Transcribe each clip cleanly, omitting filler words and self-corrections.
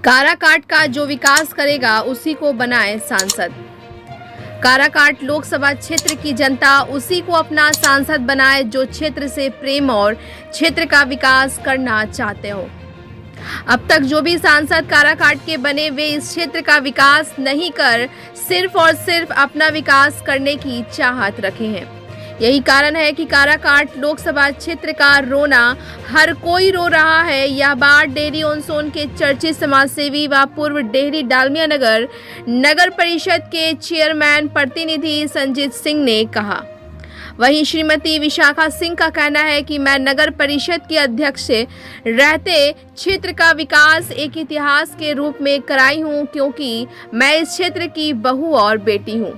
काराकाट का जो विकास करेगा उसी को बनाए सांसद। काराकाट लोकसभा क्षेत्र की जनता उसी को अपना सांसद बनाए जो क्षेत्र से प्रेम और क्षेत्र का विकास करना चाहते हो। अब तक जो भी सांसद काराकाट के बने वे इस क्षेत्र का विकास नहीं कर सिर्फ और सिर्फ अपना विकास करने की चाहत रखे हैं। यही कारण है कि काराकाट लोकसभा क्षेत्र का रोना हर कोई रो रहा है। यह बात डेहरी ऑन सोन के चर्चित समाजसेवी व पूर्व डेहरी डालमिया नगर परिषद के चेयरमैन प्रतिनिधि संजीत सिंह ने कहा। वहीं श्रीमती विशाखा सिंह का कहना है कि मैं नगर परिषद के अध्यक्ष रहते क्षेत्र का विकास एक इतिहास के रूप में कराई हूं, क्योंकि मैं इस क्षेत्र की बहू और बेटी हूं।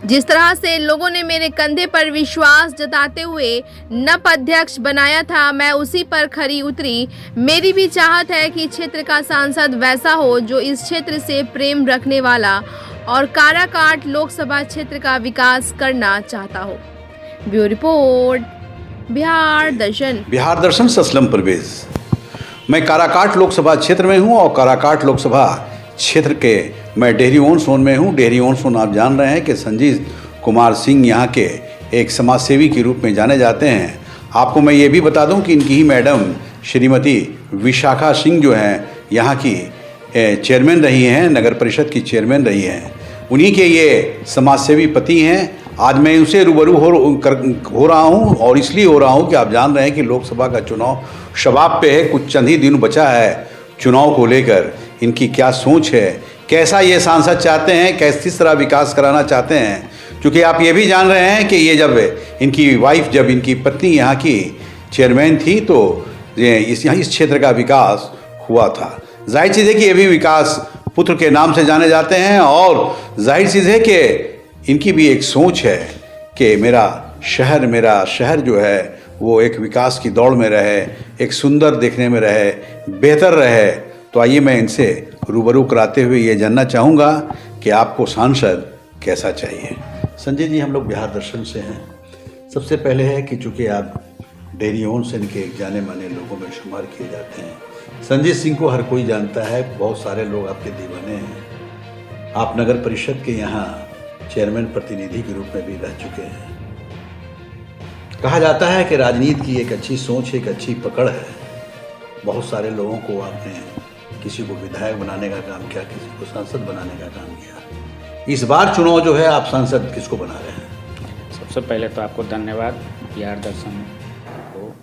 जिस तरह से लोगों ने मेरे कंधे पर विश्वास जताते हुए नप अध्यक्ष बनाया था, मैं उसी पर खरी उतरी। मेरी भी चाहत है कि क्षेत्र का सांसद वैसा हो जो इस क्षेत्र से प्रेम रखने वाला और काराकाट लोकसभा क्षेत्र का विकास करना चाहता हो। ब्यूरो रिपोर्ट, बिहार दर्शन। बिहार दर्शन से असलम परवेज। मैं काराकाट लोकसभा क्षेत्र में हूं और काराकाट लोकसभा क्षेत्र के मैं डेहरी ऑन सोन में हूं। डेहरी ऑन सोन आप जान रहे हैं कि संजीत कुमार सिंह यहाँ के एक समाजसेवी के रूप में जाने जाते हैं। आपको मैं ये भी बता दूं कि इनकी ही मैडम श्रीमती विशाखा सिंह जो हैं यहाँ की चेयरमैन रही हैं, नगर परिषद की चेयरमैन रही हैं। उन्हीं के ये समाजसेवी पति हैं। आज मैं उनसे रूबरू हो रहा हूँ और इसलिए हो रहा हूँ कि आप जान रहे हैं कि लोकसभा का चुनाव शबाब पे है। कुछ चंद ही दिन बचा है चुनाव को लेकर। इनकी क्या सोच है, कैसा ये सांसद चाहते हैं, किस तरह विकास कराना चाहते हैं। क्योंकि आप ये भी जान रहे हैं कि ये जब इनकी पत्नी यहाँ की चेयरमैन थी तो इस क्षेत्र का विकास हुआ था। जाहिर चीज़ है कि ये भी विकास पुत्र के नाम से जाने जाते हैं और जाहिर चीज़ है कि इनकी भी एक सोच है कि मेरा शहर जो है वो एक विकास की दौड़ में रहे, एक सुंदर देखने में रहे, बेहतर रहे। तो आइए मैं इनसे रूबरू कराते हुए ये जानना चाहूँगा कि आपको सांसद कैसा चाहिए। संजय जी, हम लोग बिहार दर्शन से हैं। सबसे पहले है कि चूँकि आप डेहरी ऑन सोन के एक जाने माने लोगों में शुमार किए जाते हैं। संजीत सिंह को हर कोई जानता है, बहुत सारे लोग आपके दीवाने हैं। आप नगर परिषद के यहाँ चेयरमैन प्रतिनिधि के रूप में भी रह चुके हैं। कहा जाता है कि राजनीति की एक अच्छी सोच, एक अच्छी पकड़ है। बहुत सारे लोगों को आपने किसी को विधायक बनाने का काम किया, किसी को सांसद बनाने का काम किया। इस बार चुनाव जो है आप सांसद किसको बना रहे हैं? सबसे पहले तो आपको धन्यवाद। बिहार दर्शन को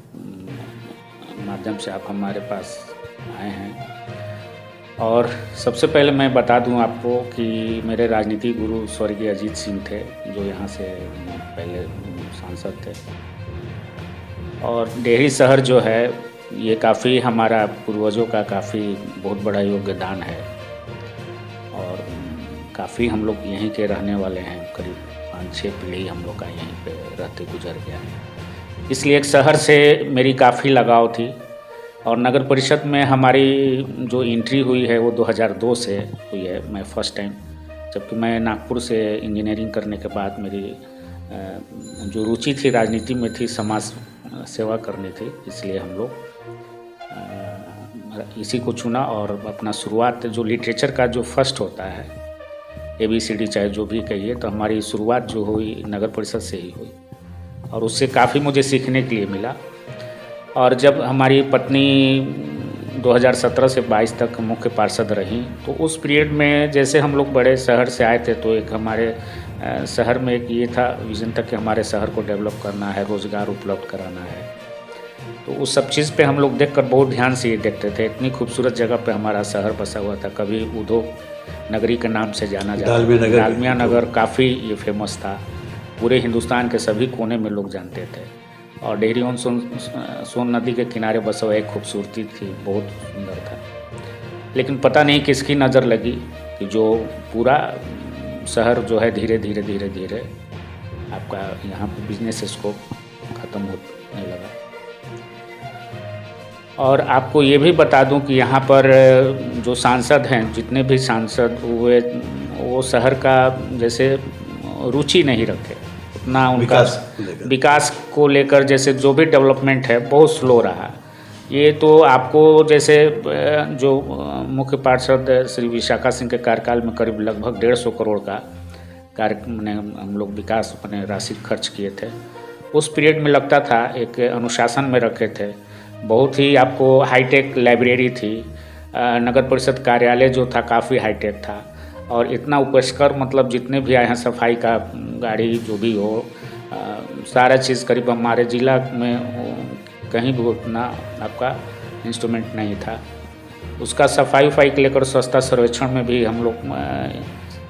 माध्यम से आप हमारे पास आए हैं। और सबसे पहले मैं बता दूं आपको कि मेरे राजनीतिक गुरु स्वर्गीय अजीत सिंह थे, जो यहाँ से पहले सांसद थे। और डेहरी शहर जो है ये काफ़ी हमारा पूर्वजों का काफ़ी बहुत बड़ा योगदान है और काफ़ी हम लोग यहीं के रहने वाले हैं। करीब 5-6 पीढ़ी हम लोग का यहीं पे रहते गुजर गया है। इसलिए एक शहर से मेरी काफ़ी लगाव थी। और नगर परिषद में हमारी जो एंट्री हुई है वो 2002 से हुई है। मैं फर्स्ट टाइम, जबकि मैं नागपुर से इंजीनियरिंग करने के बाद मेरी जो रुचि थी राजनीति में थी, समाज सेवा करनी थी, इसलिए हम लोग इसी को चुना। और अपना शुरुआत जो लिटरेचर का जो फर्स्ट होता है, ABCD चाहे जो भी कहिए, तो हमारी शुरुआत जो हुई नगर परिषद से ही हुई और उससे काफ़ी मुझे सीखने के लिए मिला। और जब हमारी पत्नी 2017 से 22 तक मुख्य पार्षद रही, तो उस पीरियड में जैसे हम लोग बड़े शहर से आए थे, तो एक हमारे शहर में एक ये था विजन तक कि हमारे शहर को डेवलप करना है, रोज़गार उपलब्ध कराना है। तो उस सब चीज़ पे हम लोग देखकर बहुत ध्यान से ये देखते थे। इतनी खूबसूरत जगह पे हमारा शहर बसा हुआ था, कभी उद्योग नगरी के नाम से जाना जाता था। डालमिया नगर काफ़ी ये फेमस था, पूरे हिंदुस्तान के सभी कोने में लोग जानते थे। और डेहरी ऑन सोन नदी के किनारे बसा हुआ एक खूबसूरती थी, बहुत सुंदर था। लेकिन पता नहीं किसकी नज़र लगी कि जो पूरा शहर जो है धीरे धीरे आपका यहाँ पे बिजनेस स्कोप ख़त्म होने लगा। और आपको ये भी बता दूं कि यहाँ पर जो सांसद हैं, जितने भी सांसद हुए, वो शहर का जैसे रुचि नहीं रखे। उतना उनका विकास को लेकर जैसे जो भी डेवलपमेंट है बहुत स्लो रहा। ये तो आपको जैसे जो मुख्य पार्षद श्री विशाखा सिंह के कार्यकाल में करीब लगभग 150 करोड़ का कार्य ने हम लोग विकास अपने राशि खर्च किए थे। उस पीरियड में लगता था एक अनुशासन में रखे थे। बहुत ही आपको हाईटेक लाइब्रेरी थी, नगर परिषद कार्यालय जो था काफ़ी हाईटेक था, और इतना उपस्कर मतलब जितने भी आए हैं सफाई का गाड़ी जो भी हो, सारा चीज़ करीब हमारे ज़िला में कहीं भी उतना आपका इंस्ट्रूमेंट नहीं था। उसका सफाई उफाई के लेकर स्वच्छता सर्वेक्षण में भी हम लोग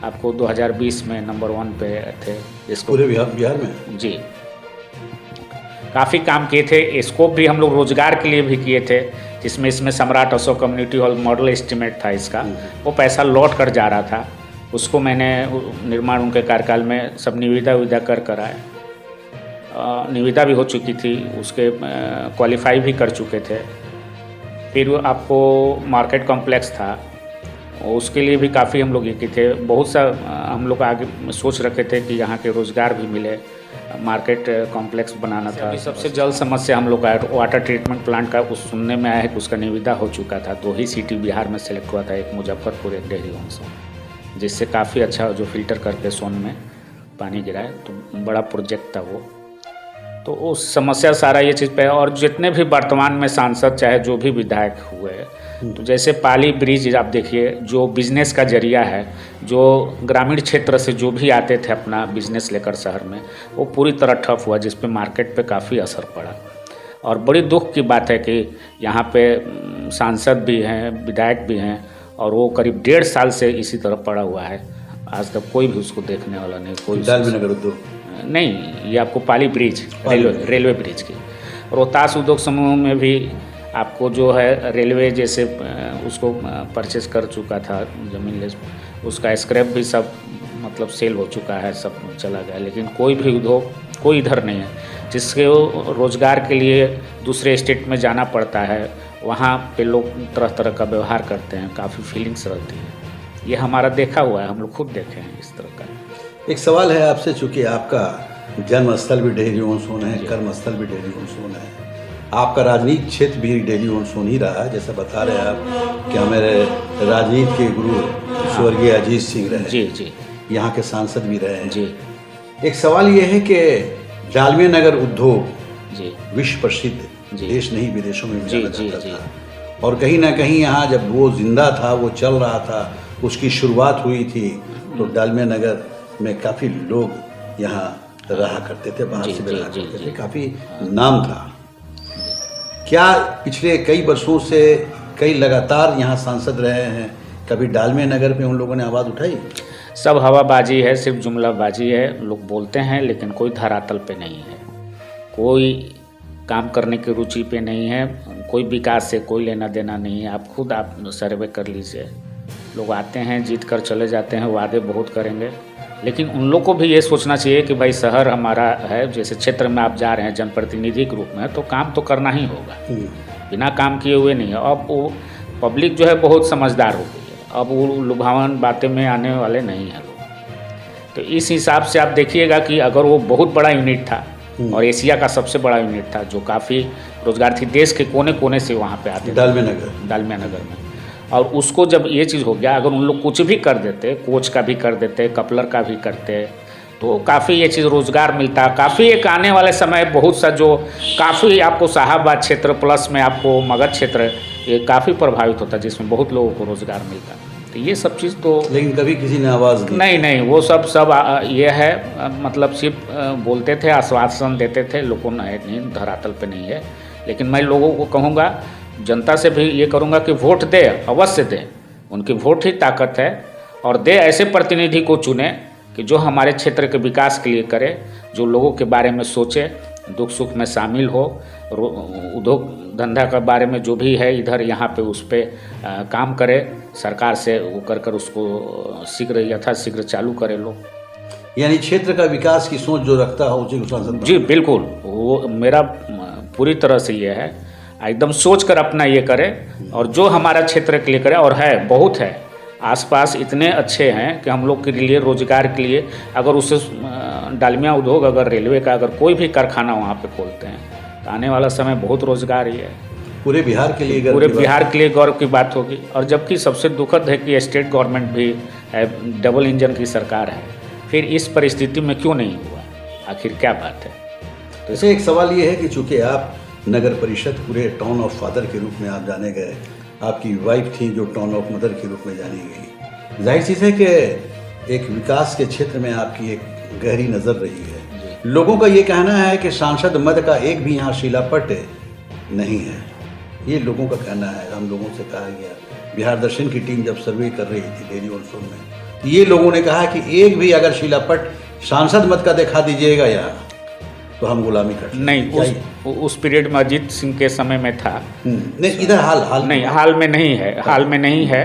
आपको 2020 में नंबर 1 पे थे। इसको पूरे बिहार में जी काफ़ी काम किए थे। स्कोप भी हम लोग रोजगार के लिए भी किए थे, जिसमें इसमें सम्राट Ashok community hall model estimate था इसका, वो पैसा लौट कर जा रहा था। उसको मैंने निर्माण उनके कार्यकाल में सब निविदा कर कराए, निविदा भी हो चुकी थी, उसके क्वालिफाई भी कर चुके थे। फिर आपको मार्केट कॉम्प्लेक्स था, उसके लिए भी काफ़ी हम लोग ये किए थे। बहुत सा हम लोग आगे सोच रखे थे कि यहाँ के रोज़गार भी मिले, मार्केट कॉम्प्लेक्स बनाना था। अभी सबसे जल्द समस्या हम लोग का वाटर ट्रीटमेंट प्लांट का उस सुनने में आया है कि उसका निविदा हो चुका था। 2 ही सिटी बिहार में सेलेक्ट हुआ था, एक मुजफ्फरपुर, एक डेहरी ऑन सोन, जिससे काफ़ी अच्छा जो फिल्टर करके सोन में पानी गिराए, तो बड़ा प्रोजेक्ट था वो। तो उस समस्या सारा ये चीज़ पे, और जितने भी वर्तमान में सांसद चाहे जो भी विधायक हुए, तो जैसे पाली ब्रिज आप देखिए, जो बिजनेस का जरिया है, जो ग्रामीण क्षेत्र से जो भी आते थे अपना बिजनेस लेकर शहर में, वो पूरी तरह ठप हुआ, जिस पे मार्केट पे काफ़ी असर पड़ा। और बड़ी दुख की बात है कि यहाँ पे सांसद भी हैं, विधायक भी हैं, और वो करीब 1.5 साल से इसी तरह पड़ा हुआ है। आज तक कोई भी उसको देखने वाला नहीं, कोई डालमी उद्योग नहीं। ये आपको पाली ब्रिज, रेलवे ब्रिज की। रोहतास उद्योग समूह में भी आपको जो है रेलवे जैसे उसको परचेस कर चुका था जमीन ले, उसका स्क्रैप भी सब मतलब सेल हो चुका है, सब चला गया। लेकिन कोई भी उद्योग कोई इधर नहीं है, जिसके रोज़गार के लिए दूसरे स्टेट में जाना पड़ता है, वहाँ पे लोग तरह तरह का व्यवहार करते हैं, काफ़ी फीलिंग्स रहती है। ये हमारा देखा हुआ है, हम लोग खुद देखे हैं इस तरह का। एक सवाल है आपसे, चूँकि आपका जन्म स्थल भी डेहरी ऑन सोन है, कर्म स्थल भी डेहरी ऑन सोन है, आपका राजनीतिक क्षेत्र भी डेहरी ऑन सोन ही रहा है, जैसा बता रहे हैं आप कि हमारे राजनीति के गुरु स्वर्गीय अजीत सिंह रहे, जी यहाँ के सांसद भी रहे हैं जी। एक सवाल ये है कि डालमिया नगर उद्योग जी विश्व प्रसिद्ध, देश नहीं विदेशों में जी जाना जी जाता जी था, और कहीं ना कहीं यहाँ जब वो जिंदा था, वो चल रहा था, उसकी शुरुआत हुई थी, तो डालमिया नगर में काफ़ी लोग यहाँ रहा करते थे, बाहर से भी रहा करते थे, काफ़ी नाम था। क्या पिछले कई वर्षों से कई लगातार यहाँ सांसद रहे हैं, कभी डालमिया नगर पे उन लोगों ने आवाज़ उठाई? सब हवाबाजी है, सिर्फ जुमलाबाजी है, लोग बोलते हैं लेकिन कोई धरातल पे नहीं है, कोई काम करने की रुचि पे नहीं है, कोई विकास से कोई लेना देना नहीं है। आप खुद आप सर्वे कर लीजिए, लोग आते हैं, जीत कर चले जाते हैं, वादे बहुत करेंगे, लेकिन उन लोग को भी ये सोचना चाहिए कि भाई शहर हमारा है, जैसे क्षेत्र में आप जा रहे हैं जनप्रतिनिधि के रूप में, तो काम तो करना ही होगा, बिना काम किए हुए नहीं है। अब वो पब्लिक जो है बहुत समझदार हो गई है, अब वो लुभावन बातें में आने वाले नहीं हैं लोग। तो इस हिसाब से आप देखिएगा कि अगर वो बहुत बड़ा यूनिट था और एशिया का सबसे बड़ा यूनिट था, जो काफ़ी रोजगार थी, देश के कोने कोने से वहाँ पे आते थे डालमिया नगर में, और उसको जब ये चीज़ हो गया, अगर उन लोग कुछ भी कर देते, कोच का भी कर देते, कपलर का भी करते, तो काफ़ी ये चीज़ रोज़गार मिलता। काफ़ी एक आने वाले समय बहुत सा जो काफ़ी आपको शाहाबाद क्षेत्र प्लस में आपको मगध क्षेत्र ये काफ़ी प्रभावित होता, जिसमें बहुत लोगों को रोज़गार मिलता। तो ये सब चीज़ तो लेकिन कभी किसी ने आवाज़ नहीं, वो सब ये है, मतलब सिर्फ बोलते थे, आश्वासन देते थे, लोगों ने नहीं, धरातल पे नहीं है। लेकिन मैं लोगों को कहूँगा, जनता से भी ये करूँगा कि वोट दे, अवश्य दे, उनकी वोट ही ताकत है, और दे ऐसे प्रतिनिधि को चुने कि जो हमारे क्षेत्र के विकास के लिए करे, जो लोगों के बारे में सोचे, दुख सुख में शामिल हो, उद्योग धंधा के बारे में जो भी है इधर यहाँ पे उस पर काम करे, सरकार से वो कर उसको शीघ्र यथाशीघ्र चालू करे लोग। यानी क्षेत्र का विकास की सोच जो रखता है उसी को सांसद। जी बिल्कुल, वो मेरा पूरी तरह से ये है, एकदम सोच कर अपना ये करे, और जो हमारा क्षेत्र के लिए करे, और है बहुत है आसपास इतने अच्छे हैं कि हम लोग के लिए रोजगार के लिए, अगर उसे डालमिया उद्योग, अगर रेलवे का अगर कोई भी कारखाना वहाँ पे खोलते हैं, तो आने वाला समय बहुत रोजगार ही है। पूरे बिहार के लिए पूरे बिहार के लिए गौरव की बात होगी। और जबकि सबसे दुखद है कि स्टेट गवर्नमेंट भी है, डबल इंजन की सरकार है, फिर इस परिस्थिति में क्यों नहीं हुआ, आखिर क्या बात है? तो इससे एक सवाल ये है कि चूंकि आप नगर परिषद पूरे टाउन ऑफ फादर के रूप में आप जाने गए, आपकी वाइफ थी जो टाउन ऑफ मदर के रूप में जानी गई, जाहिर चीज़ है कि एक विकास के क्षेत्र में आपकी एक गहरी नज़र रही है। लोगों का ये कहना है कि सांसद मद का एक भी यहाँ शिलापट नहीं है, ये लोगों का कहना है। हम लोगों से कहा गया, बिहार दर्शन की टीम जब सर्वे कर रही थी डेरी ऑन सोन में, तो ये लोगों ने कहा कि एक भी अगर शिलापट सांसद मद का दिखा दीजिएगा यहाँ तो हम गुलामी कर नहीं। उस पीरियड में अजीत सिंह के समय में था। नहीं, इधर हाल नहीं, हाल में नहीं है, हाल में नहीं है।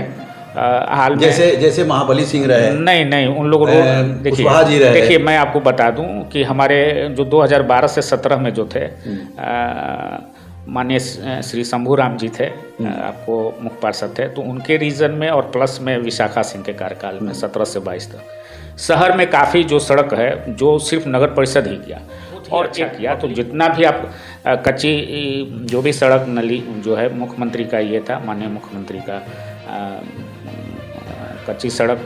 हाल में जैसे महाबली सिंह रहे, नहीं उन लोग देखिए मैं आपको बता दूं कि हमारे जो 2012 से 17 में जो थे माननीय श्री शंभू राम जी थे, आपको मुख्य पार्षद थे, तो उनके रीजन में और प्लस में विशाखा सिंह के कार्यकाल में 17 से 22 तक शहर में काफ़ी जो सड़क है जो सिर्फ नगर परिषद ही किया और अच्छा किया। तो जितना भी आप कच्ची जो भी सड़क नली जो है मुख्यमंत्री का ये था, माननीय मुख्यमंत्री का कच्ची सड़क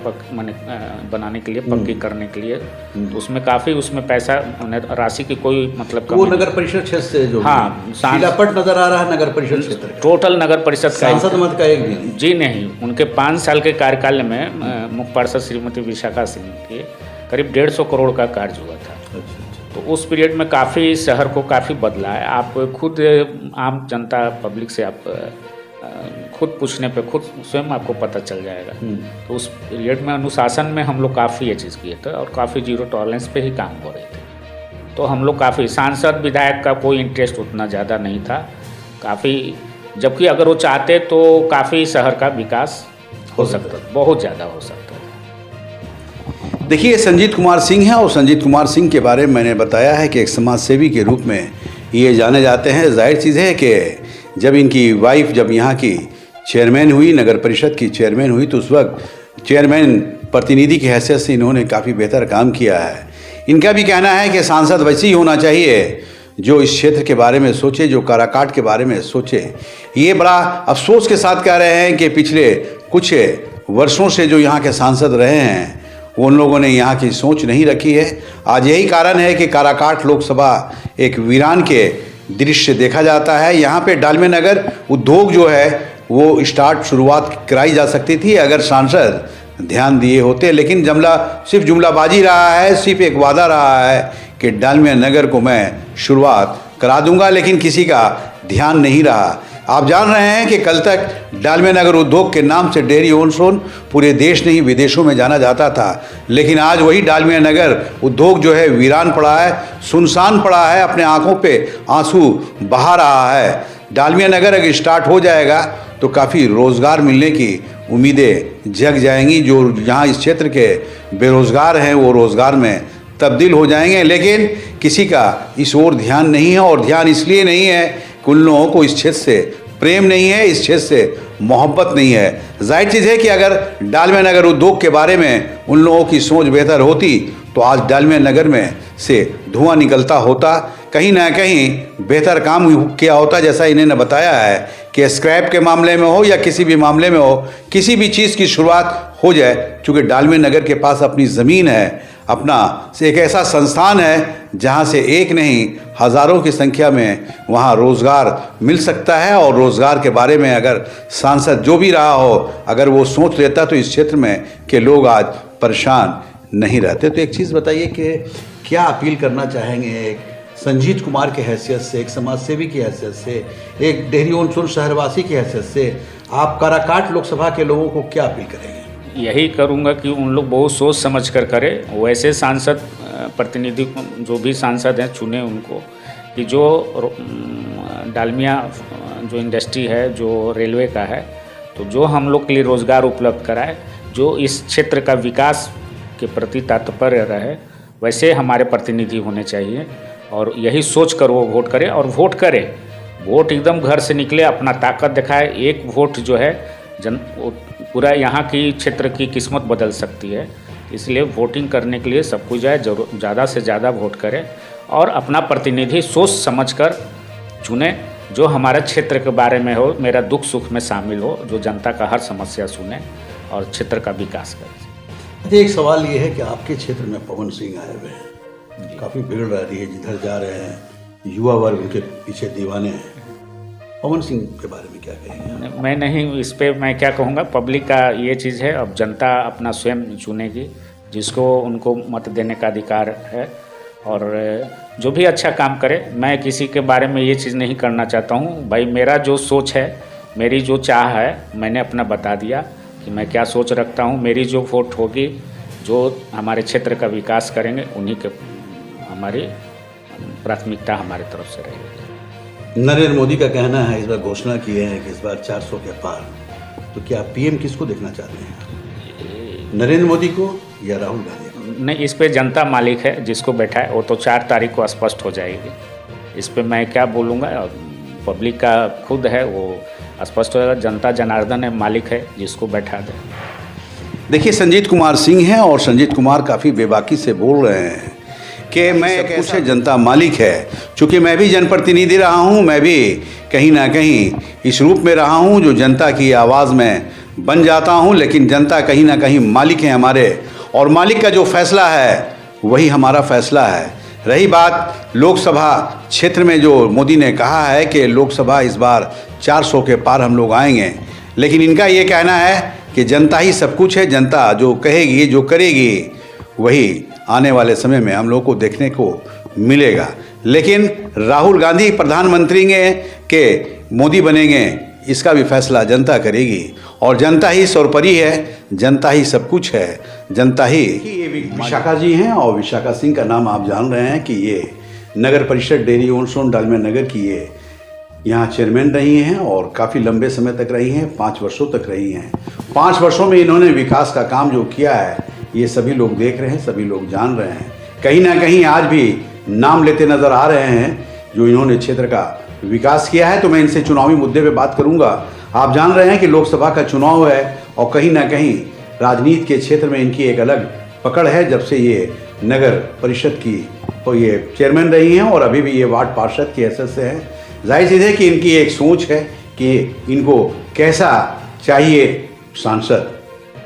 बनाने के लिए, पक्की करने के लिए, तो उसमें काफ़ी उसमें पैसा राशि की कोई मतलब वो नगर परिषद क्षेत्र से जो शिलापट नजर आ रहा है नगर परिषद क्षेत्र टोटल नगर परिषद का सांसद मत का एक भी नहीं। जी नहीं, उनके 5 साल के कार्यकाल में मुख्य पार्षद श्रीमती विशाखा सिंह के करीब 150 करोड़ का कार्य हुआ था। तो उस पीरियड में काफ़ी शहर को काफ़ी बदला है। आप खुद आम जनता पब्लिक से आप खुद पूछने पे खुद स्वयं आपको पता चल जाएगा। तो उस पीरियड में अनुशासन में हम लोग काफ़ी ये चीज़ किए थे और काफ़ी जीरो टॉलरेंस पे ही काम हो रहे थे। तो हम लोग काफ़ी सांसद विधायक का कोई इंटरेस्ट उतना ज़्यादा नहीं था काफ़ी, जबकि अगर वो चाहते तो काफ़ी शहर का विकास हो सकता, बहुत ज़्यादा हो सकता। देखिए, संजीत कुमार सिंह हैं और संजीत कुमार सिंह के बारे में मैंने बताया है कि एक समाज सेवी के रूप में ये जाने जाते हैं। जाहिर चीज़ है कि जब इनकी वाइफ जब यहाँ की चेयरमैन हुई, नगर परिषद की चेयरमैन हुई, तो उस वक्त चेयरमैन प्रतिनिधि की हैसियत से इन्होंने काफ़ी बेहतर काम किया है। इनका भी कहना है कि सांसद वैसे ही होना चाहिए जो इस क्षेत्र के बारे में सोचे, जो काराकाट के बारे में सोचे। ये बड़ा अफसोस के साथ कह रहे हैं कि पिछले कुछ वर्षों से जो यहाँ के सांसद रहे हैं वो उन लोगों ने यहाँ की सोच नहीं रखी है। आज यही कारण है कि काराकाट लोकसभा एक वीरान के दृश्य देखा जाता है। यहाँ पे डालमे नगर उद्योग जो है वो शुरुआत कराई जा सकती थी अगर सांसद ध्यान दिए होते, लेकिन सिर्फ जुमलाबाजी रहा है, सिर्फ एक वादा रहा है कि डालमे नगर को मैं शुरुआत करा दूंगा, लेकिन किसी का ध्यान नहीं रहा। आप जान रहे हैं कि कल तक डालमे नगर उद्योग के नाम से डेयरी ऑन सोन पूरे देश नहीं विदेशों में जाना जाता था, लेकिन आज वही डालमे नगर उद्योग जो है वीरान पड़ा है, सुनसान पड़ा है, अपने आंखों पे आंसू बहा रहा है। डालमे नगर अगर स्टार्ट हो जाएगा तो काफ़ी रोज़गार मिलने की उम्मीदें जग जाएंगी। जो यहाँ इस क्षेत्र के बेरोज़गार हैं वो रोज़गार में तब्दील हो जाएंगे, लेकिन किसी का इस ओर ध्यान नहीं है। और ध्यान इसलिए नहीं है कि उन लोगों को इस क्षेत्र से प्रेम नहीं है, इस क्षेत्र से मोहब्बत नहीं है। जाहिर चीज़ है कि अगर डालमे नगर उद्योग के बारे में उन लोगों की सोच बेहतर होती तो आज डालमे नगर में से धुआं निकलता होता, कहीं ना कहीं बेहतर काम किया होता। जैसा इन्होंने बताया है कि स्क्रैप के मामले में हो या किसी भी मामले में हो, किसी भी चीज़ की शुरुआत हो जाए, चूँकि डालमे नगर के पास अपनी ज़मीन है, अपना एक ऐसा संस्थान है जहाँ से एक नहीं हज़ारों की संख्या में वहाँ रोज़गार मिल सकता है। और रोज़गार के बारे में अगर सांसद जो भी रहा हो अगर वो सोच लेता तो इस क्षेत्र में के लोग आज परेशान नहीं रहते। तो एक चीज़ बताइए कि क्या अपील करना चाहेंगे एक संजीत कुमार की हैसियत से, एक समाज सेवी की हैसियत से, एक डेहरी ऑन सोन शहरवासी की हैसियत से, आप काराकाट लोकसभा के लोगों को क्या अपील करेंगे? यही करूंगा कि उन लोग बहुत सोच समझ कर करें। वैसे सांसद प्रतिनिधि जो भी सांसद हैं चुने उनको कि जो डालमिया जो इंडस्ट्री है, जो रेलवे का है, तो जो हम लोग के लिए रोज़गार उपलब्ध कराए, जो इस क्षेत्र का विकास के प्रति तात्पर्य रहे, वैसे हमारे प्रतिनिधि होने चाहिए। और यही सोच कर वो वोट करे और वोट करे, वोट एकदम घर से निकले, अपना ताकत दिखाए। एक वोट जो है पूरा यहाँ की क्षेत्र की किस्मत बदल सकती है। इसलिए वोटिंग करने के लिए सब कुछ जाए, ज़्यादा से ज़्यादा वोट करें और अपना प्रतिनिधि सोच समझकर चुने। जो हमारे क्षेत्र के बारे में हो, मेरा दुख सुख में शामिल हो, जो जनता का हर समस्या सुने और क्षेत्र का विकास करे। अच्छा, एक सवाल ये है कि आपके क्षेत्र में पवन सिंह आए हुए हैं, काफ़ी भीड़ रही है, जिधर जा रहे हैं युवा वर्ग उनके पीछे दीवाने हैं। पवन सिंह के बारे में क्या कहेंगे? मैं नहीं, इस पे मैं क्या कहूँगा, पब्लिक का ये चीज़ है, अब जनता अपना स्वयं चुनेगी, जिसको उनको मत देने का अधिकार है। और जो भी अच्छा काम करे, मैं किसी के बारे में ये चीज़ नहीं करना चाहता हूँ। भाई मेरा जो सोच है, मेरी जो चाह है, मैंने अपना बता दिया कि मैं क्या सोच रखता हूँ। मेरी जो वोट होगी, जो हमारे क्षेत्र का विकास करेंगे, उन्हीं के हमारी प्राथमिकता हमारे तरफ से रहेगी। नरेंद्र मोदी का कहना है, इस बार घोषणा की है कि इस बार 400 के पार, तो क्या पीएम किसको देखना चाहते हैं, नरेंद्र मोदी को या राहुल गांधी को? नहीं, इस पे जनता मालिक है, जिसको बैठा है वो तो 4 तारीख को स्पष्ट हो जाएगी। इस पे मैं क्या बोलूँगा, पब्लिक का खुद है, वो स्पष्ट हो जाएगा। जनता जनार्दन है, मालिक है, जिसको बैठा दे। देखिए, संजीत कुमार सिंह हैं और संजीत कुमार काफ़ी बेबाकी से बोल रहे हैं कि मैं कैसे जनता मालिक है। चूँकि मैं भी जनप्रतिनिधि रहा हूँ, मैं भी कहीं ना कहीं इस रूप में रहा हूँ जो जनता की आवाज़ में बन जाता हूँ, लेकिन जनता कहीं ना कहीं मालिक है हमारे, और मालिक का जो फैसला है वही हमारा फैसला है। रही बात लोकसभा क्षेत्र में, जो मोदी ने कहा है कि लोकसभा इस बार 400 के पार हम लोग आएंगे, लेकिन इनका ये कहना है कि जनता ही सब कुछ है, जनता जो कहेगी, जो करेगी, वही आने वाले समय में हम लोग को देखने को मिलेगा। लेकिन राहुल गांधी प्रधानमंत्री के मोदी बनेंगे, इसका भी फैसला जनता करेगी, और जनता ही सर्वोपरि है, जनता ही सब कुछ है, जनता ही। ये विशाखा जी हैं, और विशाखा सिंह का नाम आप जान रहे हैं कि ये नगर परिषद डेहरी ऑन सोन डालमिया नगर की ये यहाँ चेयरमैन रही हैं और काफ़ी लंबे समय तक रही हैं, 5 वर्षों तक रही हैं। 5 वर्षों में इन्होंने विकास का काम जो किया है, ये सभी लोग देख रहे हैं, सभी लोग जान रहे हैं। कहीं ना कहीं आज भी नाम लेते नज़र आ रहे हैं जो इन्होंने क्षेत्र का विकास किया है। तो मैं इनसे चुनावी मुद्दे पे बात करूंगा। आप जान रहे हैं कि लोकसभा का चुनाव है, और कहीं ना कहीं राजनीति के क्षेत्र में इनकी एक अलग पकड़ है, जब से ये नगर परिषद की और ये चेयरमैन रही हैं, और अभी भी ये वार्ड पार्षद की हैसियत से हैं। जाहिर सी है कि इनकी एक सोच है कि इनको कैसा चाहिए सांसद।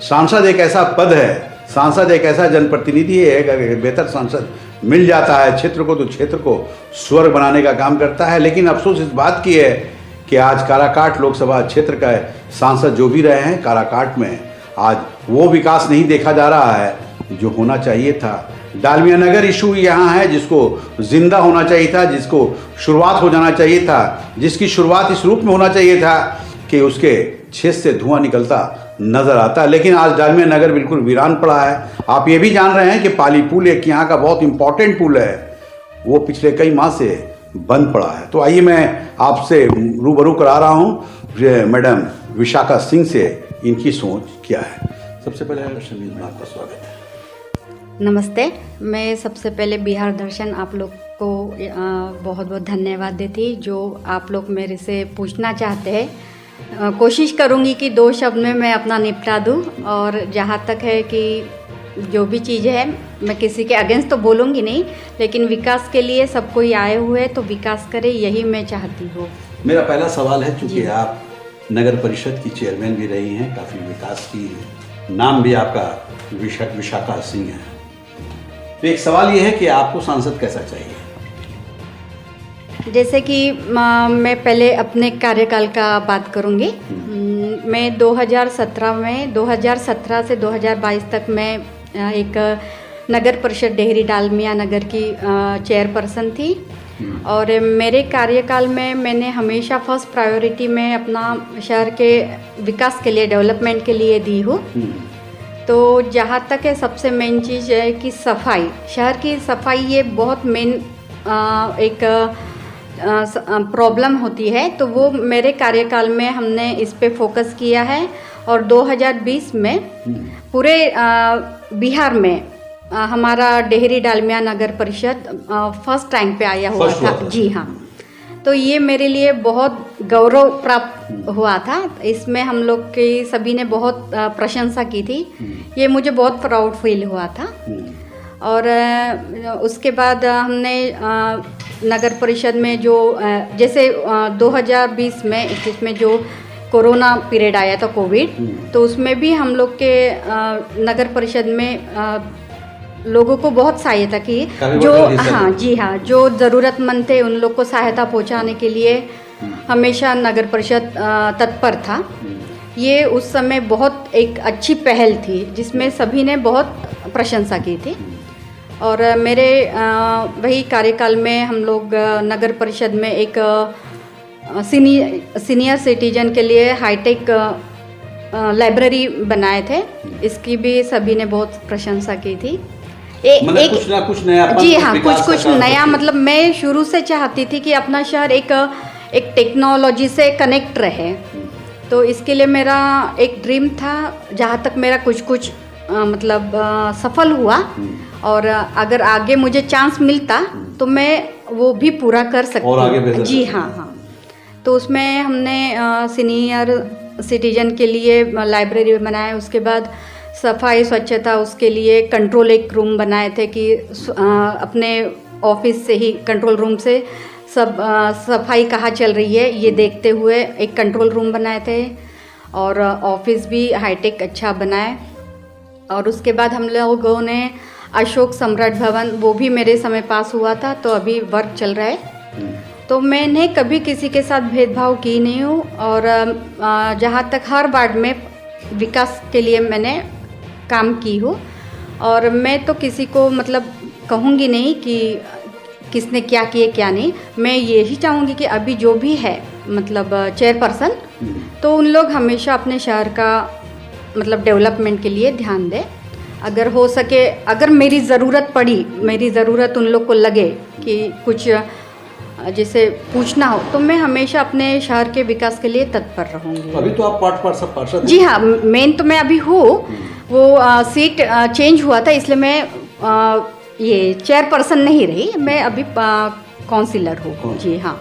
सांसद एक ऐसा पद है, सांसद एक ऐसा जनप्रतिनिधि है, अगर बेहतर सांसद मिल जाता है क्षेत्र को, तो क्षेत्र को स्वर्ग बनाने का काम करता है। लेकिन अफसोस इस बात की है कि आज काराकाट लोकसभा क्षेत्र का सांसद जो भी रहे हैं, काराकाट में आज वो विकास नहीं देखा जा रहा है जो होना चाहिए था। डालमिया नगर इशू यहाँ है जिसको जिंदा होना चाहिए था, जिसको शुरुआत हो जाना चाहिए था, जिसकी शुरुआत इस रूप में होना चाहिए था कि उसके छेद से धुआं निकलता नजर आता है। लेकिन आज डालमिया नगर बिल्कुल वीरान पड़ा है। आप ये भी जान रहे हैं कि पाली पुल एक यहाँ का बहुत इंपॉर्टेंट पुल है, वो पिछले कई माह से बंद पड़ा है। तो आइए मैं आपसे रूबरू करा रहा हूँ मैडम विशाखा सिंह से, इनकी सोच क्या है। सबसे पहले आपका स्वागत है। नमस्ते। मैं सबसे पहले बिहार दर्शन आप लोग को बहुत बहुत धन्यवाद देती, जो आप लोग मेरे से पूछना चाहते हैं। कोशिश करूँगी कि 2 शब्द में मैं अपना निपटा दूँ, और जहाँ तक है कि जो भी चीज़ है, मैं किसी के अगेंस्ट तो बोलूँगी नहीं, लेकिन विकास के लिए सब कोई आए हुए तो विकास करे, यही मैं चाहती हूँ। मेरा पहला सवाल है, चूँकि आप नगर परिषद की चेयरमैन भी रही हैं, काफ़ी विकास की है, नाम भी आपका विशाखा सिंह है, तो एक सवाल ये है कि आपको सांसद कैसा चाहिए? जैसे कि मैं पहले अपने कार्यकाल का बात करूँगी। मैं 2017 से 2022 तक मैं एक नगर परिषद डेहरी डालमिया नगर की चेयरपर्सन थी, और मेरे कार्यकाल में मैंने हमेशा फर्स्ट प्रायोरिटी में अपना शहर के विकास के लिए, डेवलपमेंट के लिए दी हूँ। तो जहाँ तक है, सबसे मेन चीज़ है कि सफाई, शहर की सफाई, ये बहुत मेन एक प्रॉब्लम होती है। तो वो मेरे कार्यकाल में हमने इस पे फोकस किया है, और 2020 में पूरे बिहार में हमारा डेहरी डालमिया नगर परिषद फर्स्ट रैंक पे आया हुआ था। जी हाँ, तो ये मेरे लिए बहुत गौरव प्राप्त हुआ था। इसमें हम लोग की सभी ने बहुत प्रशंसा की थी, ये मुझे बहुत प्राउड फील हुआ था। और उसके बाद हमने नगर परिषद में जो जैसे 2020 में 21 में जो कोरोना पीरियड आया था कोविड, तो उसमें भी हम लोग के नगर परिषद में लोगों को बहुत सहायता की। जो हाँ जी हाँ, जो ज़रूरतमंद थे उन लोग को सहायता पहुंचाने के लिए हमेशा नगर परिषद तत्पर था। ये उस समय बहुत एक अच्छी पहल थी जिसमें सभी ने बहुत प्रशंसा की थी। और मेरे वही कार्यकाल में हम लोग नगर परिषद में एक सीनियर सिटीजन के लिए हाईटेक लाइब्रेरी बनाए थे। इसकी भी सभी ने बहुत प्रशंसा की थी। मतलब कुछ ना कुछ नया, जी हाँ, कुछ नया। मतलब मैं शुरू से चाहती थी कि अपना शहर एक टेक्नोलॉजी से कनेक्ट रहे, तो इसके लिए मेरा एक ड्रीम था। जहाँ तक मेरा कुछ मतलब सफल हुआ, और अगर आगे मुझे चांस मिलता तो मैं वो भी पूरा कर सकती और आगे बेहतर। जी हाँ। तो उसमें हमने सीनियर सिटीजन के लिए लाइब्रेरी बनाया। उसके बाद सफाई स्वच्छता, उसके लिए कंट्रोल एक रूम बनाए थे कि अपने ऑफिस से ही, कंट्रोल रूम से सब सफाई कहाँ चल रही है ये देखते हुए एक कंट्रोल रूम बनाए थे। और ऑफिस भी हाईटेक अच्छा बनाए। और उसके बाद हम लोगों ने अशोक सम्राट भवन, वो भी मेरे समय पास हुआ था, तो अभी वर्क चल रहा है। तो मैंने कभी किसी के साथ भेदभाव की नहीं हूँ। और जहाँ तक हर वार्ड में विकास के लिए मैंने काम की हूँ। और मैं तो किसी को मतलब कहूँगी नहीं कि किसने क्या किए क्या नहीं। मैं यही चाहूँगी कि अभी जो भी है मतलब चेयरपर्सन, तो उन लोग हमेशा अपने शहर का मतलब डेवलपमेंट के लिए ध्यान दें। अगर हो सके, अगर मेरी ज़रूरत पड़ी, मेरी ज़रूरत उन लोग को लगे कि कुछ जैसे पूछना हो, तो मैं हमेशा अपने शहर के विकास के लिए तत्पर रहूँगी। अभी तो आप पार्षद जी हाँ, मेन तो मैं अभी हूँ। वो सीट चेंज हुआ था, इसलिए मैं ये चेयरपर्सन नहीं रही। मैं अभी काउंसिलर हूँ। जी हाँ।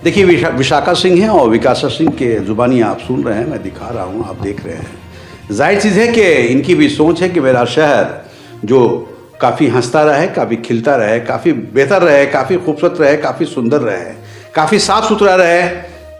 देखिए, विशाखा सिंह हैं और विकासा सिंह के जुबानी आप सुन रहे हैं, मैं दिखा रहा हूँ, आप देख रहे हैं। जाहिर चीज़ है कि इनकी भी सोच है कि मेरा शहर जो काफ़ी हंसता रहे, काफ़ी खिलता रहे, काफ़ी बेहतर रहे, काफ़ी खूबसूरत रहे, काफ़ी सुंदर रहे, काफ़ी साफ सुथरा रहे।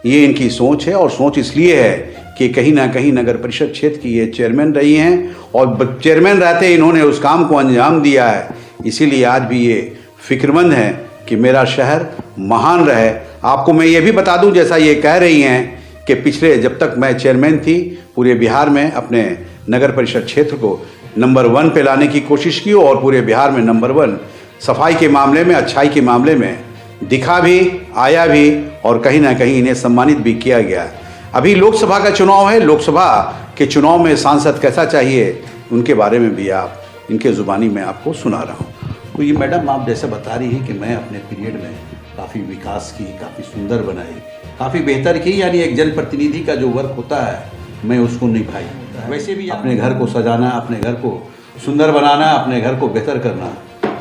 ये इनकी सोच है। और सोच इसलिए है कि कहीं ना कहीं नगर परिषद क्षेत्र की ये चेयरमैन रही हैं, और चेयरमैन रहते इन्होंने उस काम को अंजाम दिया है। इसीलिए आज भी ये फिक्रमंद हैं कि मेरा शहर महान रहे। आपको मैं ये भी बता दूं, जैसा ये कह रही हैं कि पिछले जब तक मैं चेयरमैन थी, पूरे बिहार में अपने नगर परिषद क्षेत्र को नंबर 1 पे लाने की कोशिश की, और पूरे बिहार में नंबर 1 सफाई के मामले में, अच्छाई के मामले में दिखा भी, आया भी, और कहीं ना कहीं इन्हें सम्मानित भी किया गया। अभी लोकसभा का चुनाव है। लोकसभा के चुनाव में सांसद कैसा चाहिए, उनके बारे में भी आप इनके ज़ुबानी में आपको सुना रहा हूँ। तो ये मैडम, आप जैसे बता रही हैं कि मैं अपने पीरियड में काफ़ी विकास की, काफ़ी सुंदर बनाई, काफ़ी बेहतर की, यानी एक जनप्रतिनिधि का जो वर्क होता है मैं उसको निभाई। वैसे भी अपने घर को सजाना, अपने घर को सुंदर बनाना, अपने घर को बेहतर करना,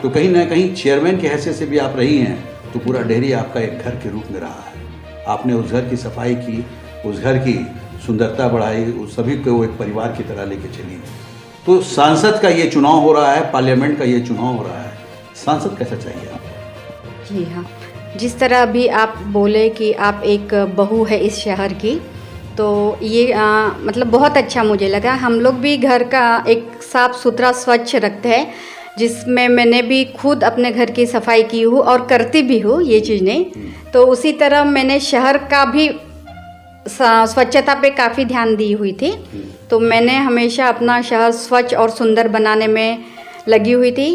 तो कहीं ना कहीं चेयरमैन की हैसियत से भी आप रही हैं, तो पूरा डेहरी आपका एक घर के रूप में रहा है। आपने उस घर की सफाई की, उस घर की सुंदरता बढ़ाई, उस सभी को एक परिवार की तरह लेके चली। तो सांसद का ये चुनाव हो रहा है, पार्लियामेंट का ये चुनाव हो रहा है, सांसद कैसा चाहिए आपको? जी हाँ, जिस तरह अभी आप बोले कि आप एक बहू है इस शहर की, तो ये मतलब बहुत अच्छा मुझे लगा। हम लोग भी घर का एक साफ़ सुथरा स्वच्छ रखते हैं, जिसमें मैंने भी खुद अपने घर की सफाई की हूँ और करती भी हूँ ये चीज़ नहीं। तो उसी तरह मैंने शहर का भी स्वच्छता पे काफ़ी ध्यान दी हुई थी। तो मैंने हमेशा अपना शहर स्वच्छ और सुंदर बनाने में लगी हुई थी।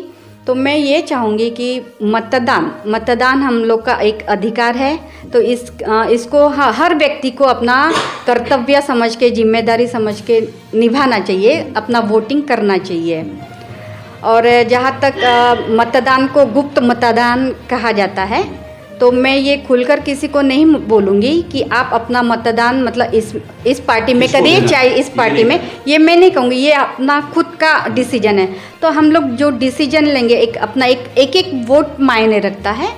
तो मैं ये चाहूँगी कि मतदान हम लोग का एक अधिकार है, तो इसको हर व्यक्ति को अपना कर्तव्य समझ के, जिम्मेदारी समझ के निभाना चाहिए, अपना वोटिंग करना चाहिए। और जहाँ तक मतदान को गुप्त मतदान कहा जाता है, तो मैं ये खुलकर किसी को नहीं बोलूँगी कि आप अपना मतदान मतलब इस पार्टी में करिए, चाहे इस पार्टी में, ये मैं नहीं कहूँगी। ये अपना खुद का डिसीजन है। तो हम लोग जो डिसीजन लेंगे, एक अपना एक वोट मायने रखता है।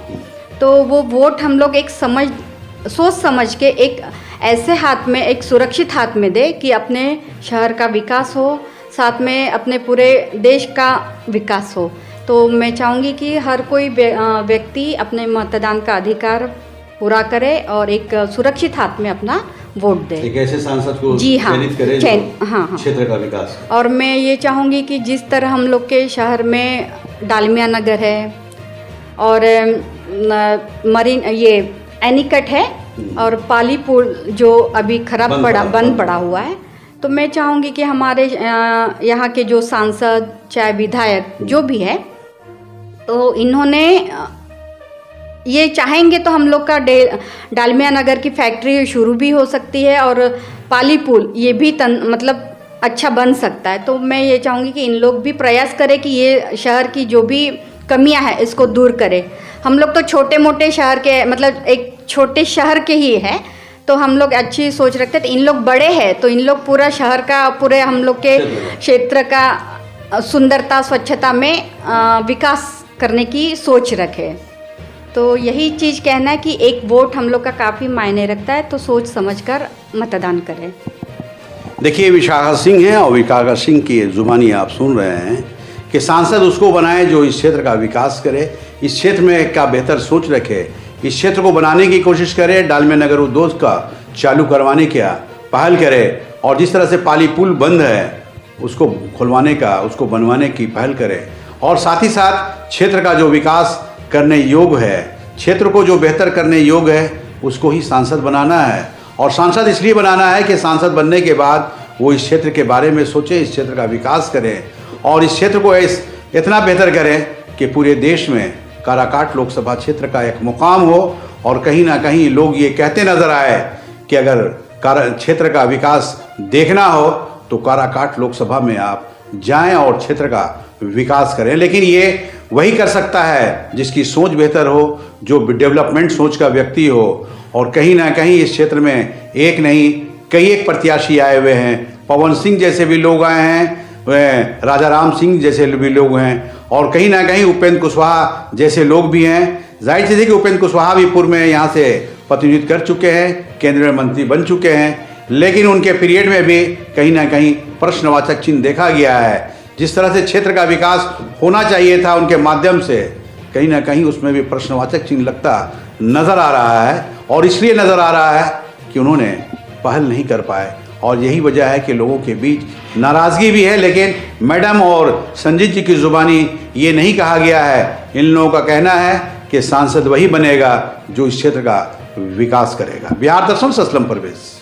तो वो वोट हम लोग एक सोच समझ के एक ऐसे हाथ में, एक सुरक्षित हाथ में दे कि अपने शहर का विकास हो, साथ में अपने पूरे देश का विकास हो। तो मैं चाहूँगी कि हर कोई व्यक्ति अपने मतदान का अधिकार पूरा करे और एक सुरक्षित हाथ में अपना वोट दे। एक ऐसे सांसद को जी हाँ, चयनित करे हाँ। क्षेत्र का विकास। और मैं ये चाहूँगी कि जिस तरह हम लोग के शहर में डालमिया नगर है और मरीन ये एनीकट है और पाली पुल जो अभी बंद पड़ा हुआ है, तो मैं चाहूँगी कि हमारे यहाँ के जो सांसद चाहे विधायक जो भी है, तो इन्होंने ये चाहेंगे तो हम लोग का डालमिया नगर की फैक्ट्री शुरू भी हो सकती है और पाली पुल ये भी मतलब अच्छा बन सकता है। तो मैं ये चाहूँगी कि इन लोग भी प्रयास करें कि ये शहर की जो भी कमियां हैं इसको दूर करें। हम लोग तो छोटे मोटे शहर के मतलब एक छोटे शहर के ही है, तो हम लोग अच्छी सोच रखते हैं। तो इन लोग बड़े हैं तो इन लोग पूरा शहर का पूरे हम लोग के क्षेत्र का सुंदरता स्वच्छता में विकास करने की सोच रखें। तो यही चीज़ कहना है कि एक वोट हम लोग का काफ़ी मायने रखता है, तो सोच समझकर मतदान करें। देखिए, विशाखा सिंह हैं और विशाखा सिंह की जुबानी आप सुन रहे हैं कि सांसद उसको बनाए जो इस क्षेत्र का विकास करे, इस क्षेत्र में का बेहतर सोच रखे, इस क्षेत्र को बनाने की कोशिश करे, डालमिया नगर उद्योग का चालू करवाने की पहल करे और जिस तरह से पाली पुल बंद है उसको खुलवाने का, उसको बनवाने की पहल करे और साथ ही साथ क्षेत्र का जो विकास करने योग्य है, क्षेत्र को जो बेहतर करने योग्य है, उसको ही सांसद बनाना है। और सांसद इसलिए बनाना है कि सांसद बनने के बाद वो इस क्षेत्र के बारे में सोचे, इस क्षेत्र का विकास करें और इस क्षेत्र को इतना बेहतर करें कि पूरे देश में काराकाट लोकसभा क्षेत्र का एक मुकाम हो और कहीं ना कहीं लोग ये कहते नजर आए कि अगर क्षेत्र का विकास देखना हो तो काराकाट लोकसभा में आप जाएं और क्षेत्र का विकास करें। लेकिन ये वही कर सकता है जिसकी सोच बेहतर हो, जो डेवलपमेंट सोच का व्यक्ति हो और कहीं ना कहीं इस क्षेत्र में एक नहीं कई एक प्रत्याशी आए हुए हैं। पवन सिंह जैसे भी लोग आए हैं, राजा राम सिंह जैसे भी लोग हैं और कहीं ना कहीं उपेंद्र कुशवाहा जैसे लोग भी हैं। जाहिर सी है कि उपेंद्र कुशवाहा भी पूर्व में यहाँ से प्रतिनिधित्व कर चुके हैं, केंद्रीय मंत्री बन चुके हैं, लेकिन उनके पीरियड में भी कहीं ना कहीं प्रश्नवाचक चिन्ह देखा गया है। जिस तरह से क्षेत्र का विकास होना चाहिए था उनके माध्यम से, कहीं ना कहीं उसमें भी प्रश्नवाचक चिन्ह लगता नज़र आ रहा है और इसलिए नज़र आ रहा है कि उन्होंने पहल नहीं कर पाए और यही वजह है कि लोगों के बीच नाराज़गी भी है। लेकिन मैडम और संजीत जी की ज़ुबानी ये नहीं कहा गया है, इन लोगों का कहना है कि सांसद वही बनेगा जो इस क्षेत्र का विकास करेगा। बिहार दर्शन से असलम परवेज।